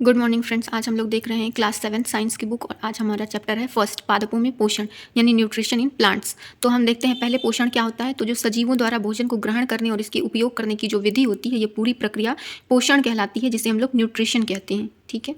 Good morning friends. आज हम लोग देख रहे हैं क्लास 7 साइंस की बुक और आज हमारा चैप्टर है फर्स्ट, पादपों में पोषण यानी न्यूट्रिशन इन प्लांट्स। तो हम देखते हैं पहले पोषण क्या होता है। तो जो सजीवों द्वारा भोजन को ग्रहण करने और इसके उपयोग करने की जो विधि होती है, ये पूरी प्रक्रिया पोषण कहलाती है, जिसे हम लोग न्यूट्रिशन कहते हैं। ठीक है।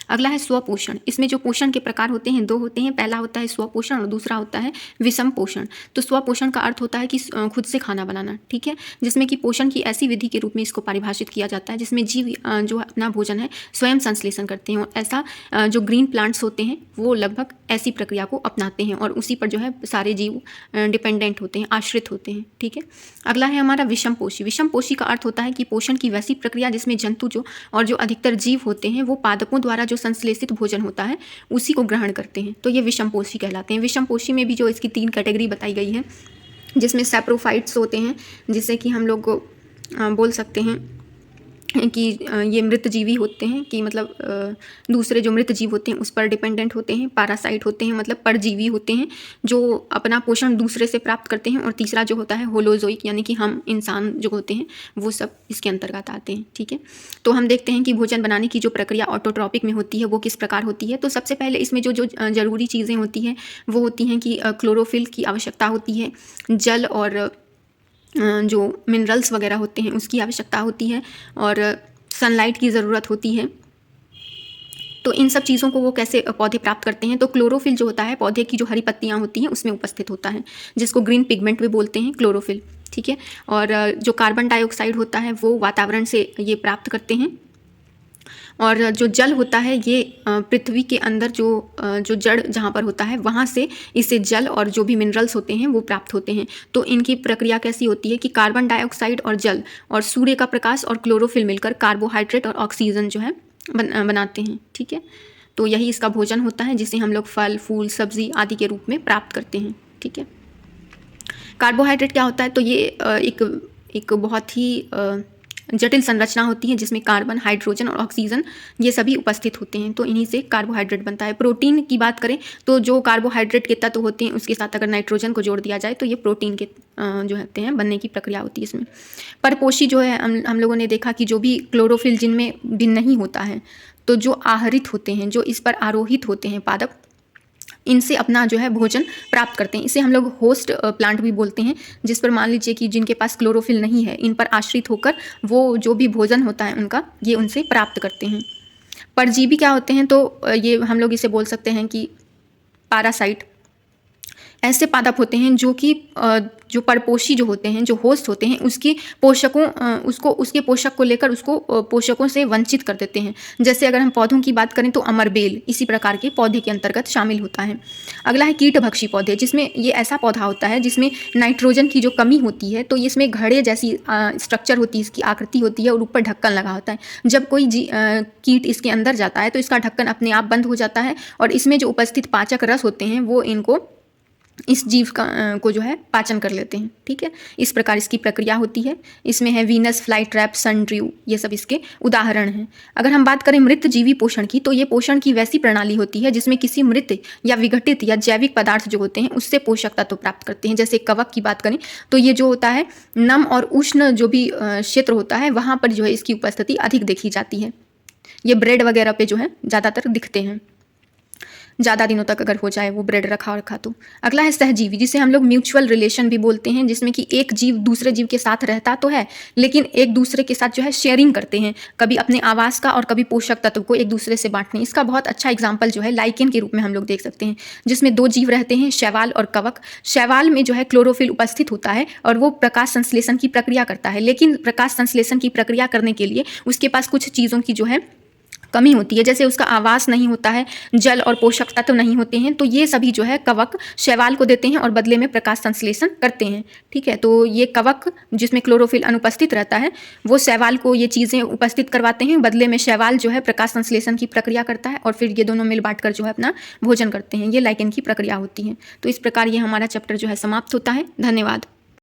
अगला है स्वपोषण। इसमें जो पोषण के प्रकार होते हैं दो होते हैं। पहला होता है स्वपोषण और दूसरा होता है विषम पोषण। तो स्वपोषण का अर्थ होता है कि खुद से खाना बनाना। ठीक है। जिसमें कि पोषण की ऐसी विधि के रूप में इसको परिभाषित किया जाता है जिसमें जीव जो अपना भोजन है स्वयं संश्लेषण करते हैं। और ऐसा जो ग्रीन प्लांट्स होते हैं वो लगभग ऐसी प्रक्रिया को अपनाते हैं और उसी पर जो है सारे जीव डिपेंडेंट होते हैं, आश्रित होते हैं। ठीक है। अगला है हमारा विषमपोषी। विषमपोषी का अर्थ होता है कि पोषण की वैसी प्रक्रिया जिसमें जंतु जो अधिकतर जीव होते हैं वो पादपों द्वारा जो संश्लेषित भोजन होता है उसी को ग्रहण करते हैं। तो ये विषमपोषी कहलाते हैं। विषमपोषी में भी जो इसकी 3 कैटेगरी बताई गई है, जिसमें सैप्रोफाइट्स होते हैं, जिसे कि हम लोग बोल सकते हैं कि ये मृत जीवी होते हैं, कि मतलब दूसरे जो मृत जीव होते हैं उस पर डिपेंडेंट होते हैं। पैरासाइट होते हैं, मतलब परजीवी होते हैं जो अपना पोषण दूसरे से प्राप्त करते हैं। और तीसरा जो होता है होलोजोइक, यानी कि हम इंसान जो होते हैं वो सब इसके अंतर्गत आते हैं। ठीक है। तो हम देखते हैं कि भोजन बनाने की जो प्रक्रिया ऑटोट्रॉपिक में होती है वो किस प्रकार होती है। तो सबसे पहले इसमें जो जो ज़रूरी चीज़ें होती हैं वो होती हैं कि क्लोरोफिल की आवश्यकता होती है, जल और जो मिनरल्स वगैरह होते हैं उसकी आवश्यकता होती है, और सनलाइट की ज़रूरत होती है। तो इन सब चीज़ों को वो कैसे पौधे प्राप्त करते हैं। तो क्लोरोफिल जो होता है पौधे की जो हरी पत्तियां होती हैं उसमें उपस्थित होता है, जिसको ग्रीन पिगमेंट भी बोलते हैं, क्लोरोफिल। ठीक है। और जो कार्बन डाइऑक्साइड होता है वो वातावरण से ये प्राप्त करते हैं। और जो जल होता है ये पृथ्वी के अंदर जो जड़ जहाँ पर होता है वहाँ से इसे जल और जो भी मिनरल्स होते हैं वो प्राप्त होते हैं। तो इनकी प्रक्रिया कैसी होती है कि कार्बन डाइऑक्साइड और जल और सूर्य का प्रकाश और क्लोरोफिल मिलकर कार्बोहाइड्रेट और ऑक्सीजन जो है बनाते हैं। ठीक है। तो यही इसका भोजन होता है, जिसे हम लोग फल, फूल, सब्जी आदि के रूप में प्राप्त करते हैं। ठीक है। कार्बोहाइड्रेट क्या होता है। तो ये एक बहुत ही जटिल संरचना होती है जिसमें कार्बन, हाइड्रोजन और ऑक्सीजन ये सभी उपस्थित होते हैं। तो इन्हीं से कार्बोहाइड्रेट बनता है। प्रोटीन की बात करें तो जो कार्बोहाइड्रेट के तत्व होते हैं उसके साथ अगर नाइट्रोजन को जोड़ दिया जाए तो ये प्रोटीन के जो होते हैं बनने की प्रक्रिया होती है इसमें। परपोषी जो है हम लोगों ने देखा कि जो भी क्लोरोफिल जिनमें भी नहीं होता है, तो जो आहरित होते हैं, जो इस पर आरोहित होते हैं पादप, इनसे अपना जो है भोजन प्राप्त करते हैं। इसे हम लोग होस्ट प्लांट भी बोलते हैं, जिस पर मान लीजिए कि जिनके पास क्लोरोफिल नहीं है, इन पर आश्रित होकर वो जो भी भोजन होता है उनका ये उनसे प्राप्त करते हैं। परजीवी क्या होते हैं। तो ये हम लोग इसे बोल सकते हैं कि पैरासाइट। ऐसे पादप होते हैं जो कि जो परपोषी जो होते हैं, जो होस्ट होते हैं, उसके पोषक को लेकर उसको पोषकों से वंचित कर देते हैं। जैसे अगर हम पौधों की बात करें तो अमरबेल इसी प्रकार के पौधे के अंतर्गत शामिल होता है। अगला है कीटभक्षी पौधे, जिसमें ये ऐसा पौधा होता है जिसमें नाइट्रोजन की जो कमी होती है, तो इसमें घड़े जैसी स्ट्रक्चर होती है, इसकी आकृति होती है और ऊपर ढक्कन लगा होता है। जब कोई कीट इसके अंदर जाता है तो इसका ढक्कन अपने आप बंद हो जाता है और इसमें जो उपस्थित पाचक रस होते हैं वो इनको, इस जीव को जो है पाचन कर लेते हैं। ठीक है। इस प्रकार इसकी प्रक्रिया होती है। इसमें है वीनस फ्लाई ट्रैप, सनड्र्यू, ये सब इसके उदाहरण हैं। अगर हम बात करें मृत जीवी पोषण की, तो ये पोषण की वैसी प्रणाली होती है जिसमें किसी मृत या विघटित या जैविक पदार्थ जो होते हैं उससे पोषक तत्व प्राप्त करते हैं। जैसे कवक की बात करें तो ये जो होता है नम और उष्ण जो भी क्षेत्र होता है वहाँ पर जो है इसकी उपस्थिति अधिक देखी जाती है। ये ब्रेड वगैरह पे जो है ज़्यादातर दिखते हैं, ज़्यादा दिनों तक अगर हो जाए वो ब्रेड रखा तो। अगला है सहजीवी, जिसे हम लोग म्यूचुअल रिलेशन भी बोलते हैं, जिसमें कि एक जीव दूसरे जीव के साथ रहता तो है लेकिन एक दूसरे के साथ जो है शेयरिंग करते हैं, कभी अपने आवास का और कभी पोषक तत्व को एक दूसरे से बांटने। इसका बहुत अच्छा एग्जाम्पल जो है लाइकेन के रूप में हम लोग देख सकते हैं, जिसमें 2 जीव रहते हैं, शैवाल और कवक। शैवाल में जो है क्लोरोफिल उपस्थित होता है और वो प्रकाश संश्लेषण की प्रक्रिया करता है, लेकिन प्रकाश संश्लेषण की प्रक्रिया करने के लिए उसके पास कुछ चीज़ों की जो है कमी होती है। जैसे उसका आवास नहीं होता है, जल और पोषक तत्व नहीं होते हैं। तो ये सभी जो है कवक शैवाल को देते हैं और बदले में प्रकाश संश्लेषण करते हैं। ठीक है। तो ये कवक जिसमें क्लोरोफिल अनुपस्थित रहता है वो शैवाल को ये चीज़ें उपस्थित करवाते हैं, बदले में शैवाल जो है प्रकाश संश्लेषण की प्रक्रिया करता है और फिर ये दोनों मिल बांट कर जो है अपना भोजन करते हैं। ये लाइकेन की प्रक्रिया होती है। तो इस प्रकार ये हमारा चैप्टर जो है समाप्त होता है। धन्यवाद।